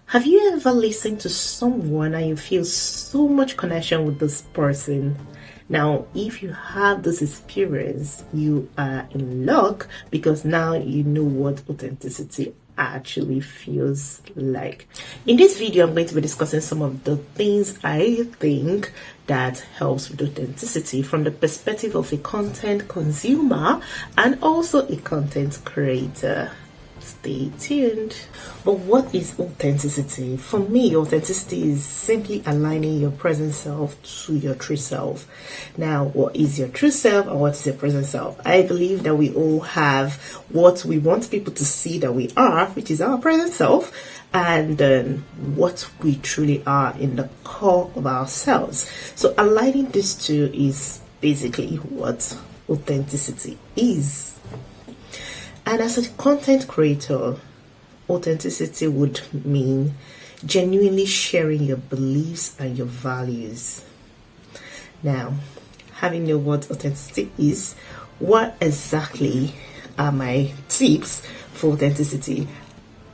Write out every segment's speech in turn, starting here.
Have you ever listened to someone and you feel so much connection with this person? Now, if you have this experience, you are in luck because now you know what authenticity actually feels like. In this video, I'm going to be discussing some of the things I think that helps with authenticity from the perspective of a content consumer and also a content creator. Stay tuned. But what is authenticity? For me, authenticity is simply aligning your present self to your true self. Now, what is your true self and what is your present self? I believe that we all have what we want people to see that we are, which is our present self, and what we truly are in the core of ourselves. So aligning these two is basically what authenticity is. And as a content creator, authenticity would mean genuinely sharing your beliefs and your values. Now, having known what authenticity is, what exactly are my tips for authenticity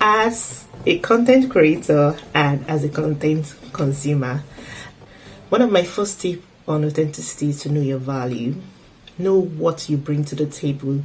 as a content creator and as a content consumer? One of my first tips on authenticity is to know your value. Know what you bring to the table.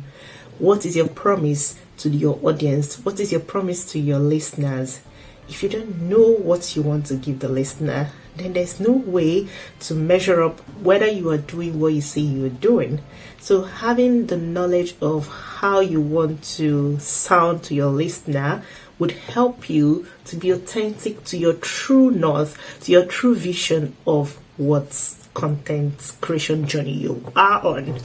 What is your promise to your audience? What is your promise to your listeners? If you don't know what you want to give the listener, then there's no way to measure up whether you are doing what you say you're doing. So having the knowledge of how you want to sound to your listener would help you to be authentic to your true north, to your true vision of what content creation journey you are on.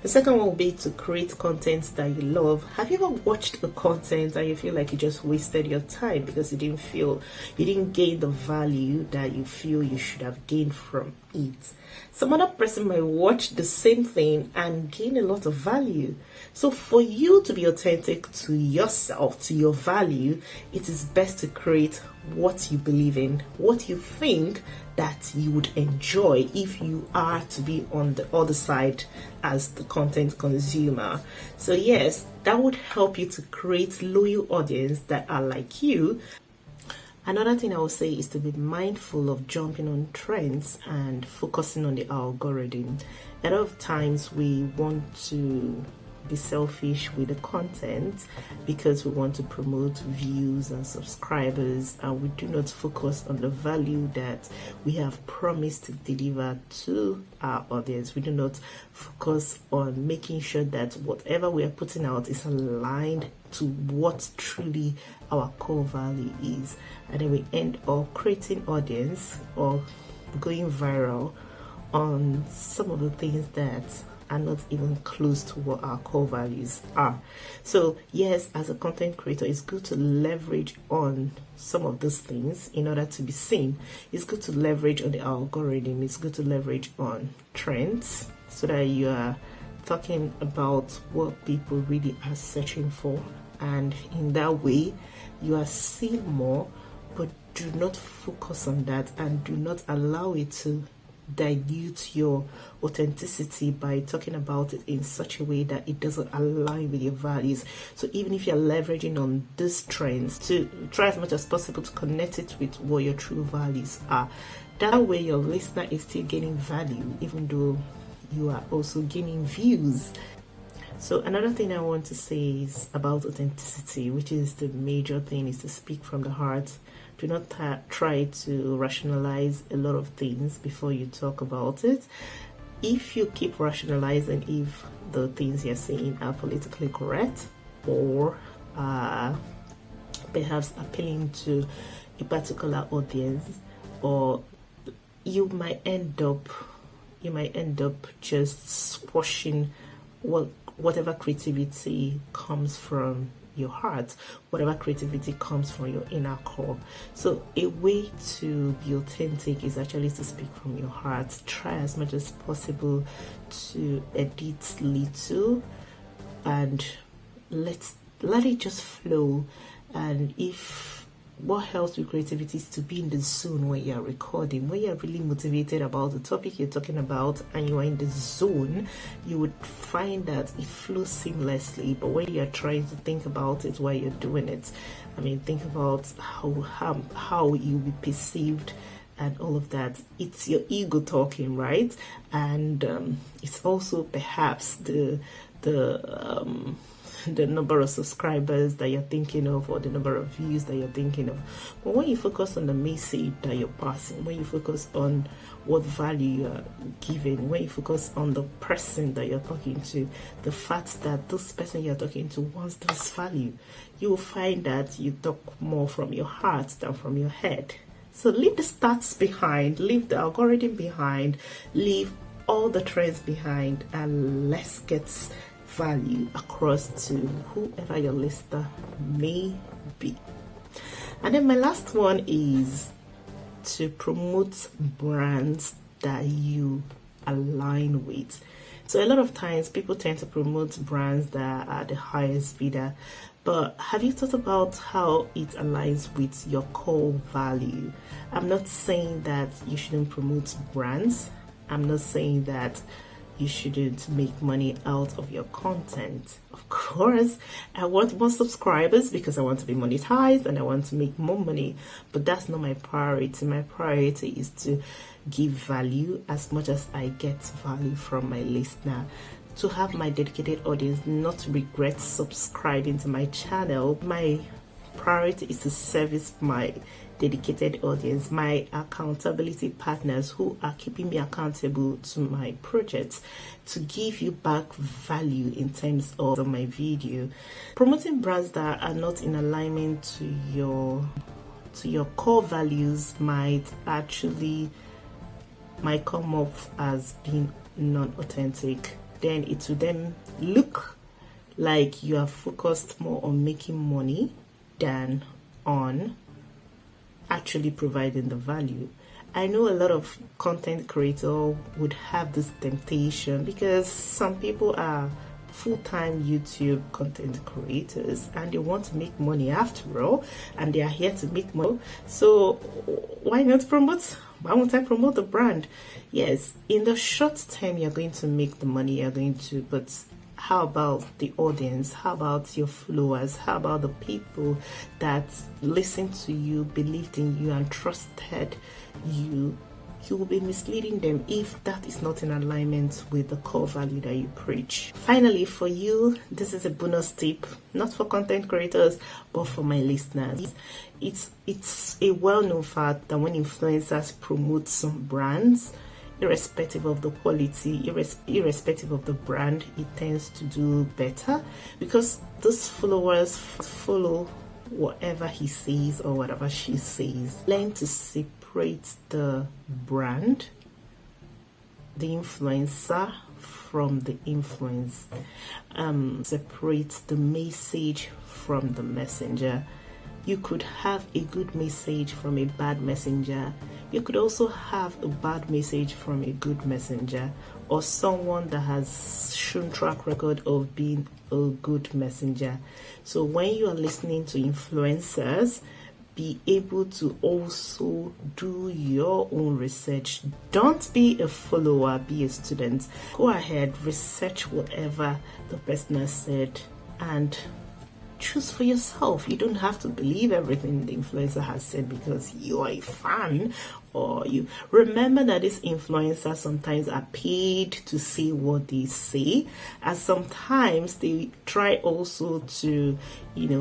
The second one will be to create content that you love. Have you ever watched a content and you feel like you just wasted your time because you didn't gain the value that you feel you should have gained from it? Some other person might watch the same thing and gain a lot of value. So for you to be authentic to yourself, to your value, it is best to create what you believe in, what you think that you would enjoy if you are to be on the other side as the content consumer. So yes, that would help you to create loyal audience that are like you. Another thing I would say is to be mindful of jumping on trends and focusing on the algorithm. A lot of times we want to be selfish with the content because we want to promote views and subscribers, and we do not focus on the value that we have promised to deliver to our audience. We do not focus on making sure that whatever we are putting out is aligned to what truly our core value is, and then we end up creating audience or going viral on some of the things that are not even close to what our core values are. So yes, as a content creator, it's good to leverage on some of those things in order to be seen. It's good to leverage on the algorithm. It's good to leverage on trends so that you are talking about what people really are searching for, and in that way you are seen more. But do not focus on that and do not allow it to dilute your authenticity by talking about it in such a way that it doesn't align with your values. So even if you're leveraging on these trends, to try as much as possible to connect it with what your true values are. That way your listener is still gaining value even though you are also gaining views. So another thing I want to say is about authenticity, which is the major thing, is to speak from the heart. Do not try to rationalize a lot of things before you talk about it. If you keep rationalizing if the things you're saying are politically correct or perhaps appealing to a particular audience, or you might end up just squashing whatever creativity comes from your heart, whatever creativity comes from your inner core. So a way to be authentic is actually to speak from your heart. Try as much as possible to edit little and let it just flow. And if what helps with creativity is to be in the zone when you're recording. When you're really motivated about the topic you're talking about and you are in the zone, you would find that it flows seamlessly. But when you're trying to think about it while you're doing it, I mean, think about how you'll be perceived and all of that. It's your ego talking, right? And it's also perhaps the number of subscribers that you're thinking of, or the number of views that you're thinking of. But when you focus on the message that you're passing, when you focus on what value you're giving, when you focus on the person that you're talking to, the fact that this person you're talking to wants this value, you will find that you talk more from your heart than from your head. So leave the stats behind, leave the algorithm behind, leave all the trends behind, and let's get value across to whoever your listener may be. And then my last one is to promote brands that you align with. So a lot of times people tend to promote brands that are the highest bidder, but have you thought about how it aligns with your core value? I'm not saying that you shouldn't promote brands. I'm not saying that you shouldn't make money out of your content. Of course, I want more subscribers because I want to be monetized and I want to make more money, but that's not my priority. My priority is to give value as much as I get value from my listener, to have my dedicated audience not regret subscribing to my channel. My priority is to service my dedicated audience, my accountability partners who are keeping me accountable to my projects, to give you back value in terms of my video. Promoting brands that are not in alignment to your core values might come off as being non-authentic. Then it will then look like you are focused more on making money than on actually providing the value. I know a lot of content creators would have this temptation because some people are full-time YouTube content creators and they want to make money after all, and they are here to make money. So why not promote? Why won't I promote the brand? Yes, in the short term you're going to make the money you're going to, but how about the audience? How about your followers? How about the people that listen to you, believed in you, and trusted you? You will be misleading them if that is not in alignment with the core value that you preach. Finally, for you, this is a bonus tip, not for content creators, but for my listeners. It's a well-known fact that when influencers promote some brands, irrespective of the quality, irrespective of the brand, it tends to do better because those followers follow whatever he says or whatever she says. Learn to separate the brand, the influencer, from the influence. Separate the message from the messenger. You could have a good message from a bad messenger. You could also have a bad message from a good messenger, or someone that has shown track record of being a good messenger. So when you are listening to influencers, be able to also do your own research. Don't be a follower, be a student. Go ahead, research whatever the person has said and choose for yourself. You don't have to believe everything the influencer has said because you are a fan, or you remember that these influencers sometimes are paid to say what they say, and sometimes they try also to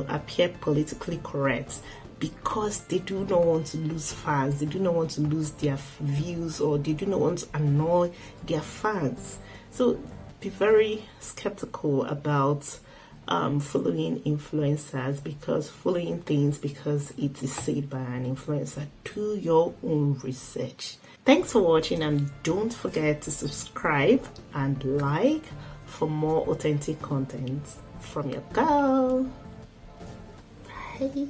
appear politically correct because they do not want to lose fans, they do not want to lose their views, or they do not want to annoy their fans. So be very skeptical about following influencers, because following things because it is said by an influencer. Do your own research. Thanks for watching, and don't forget to subscribe and like for more authentic content from your girl. Bye.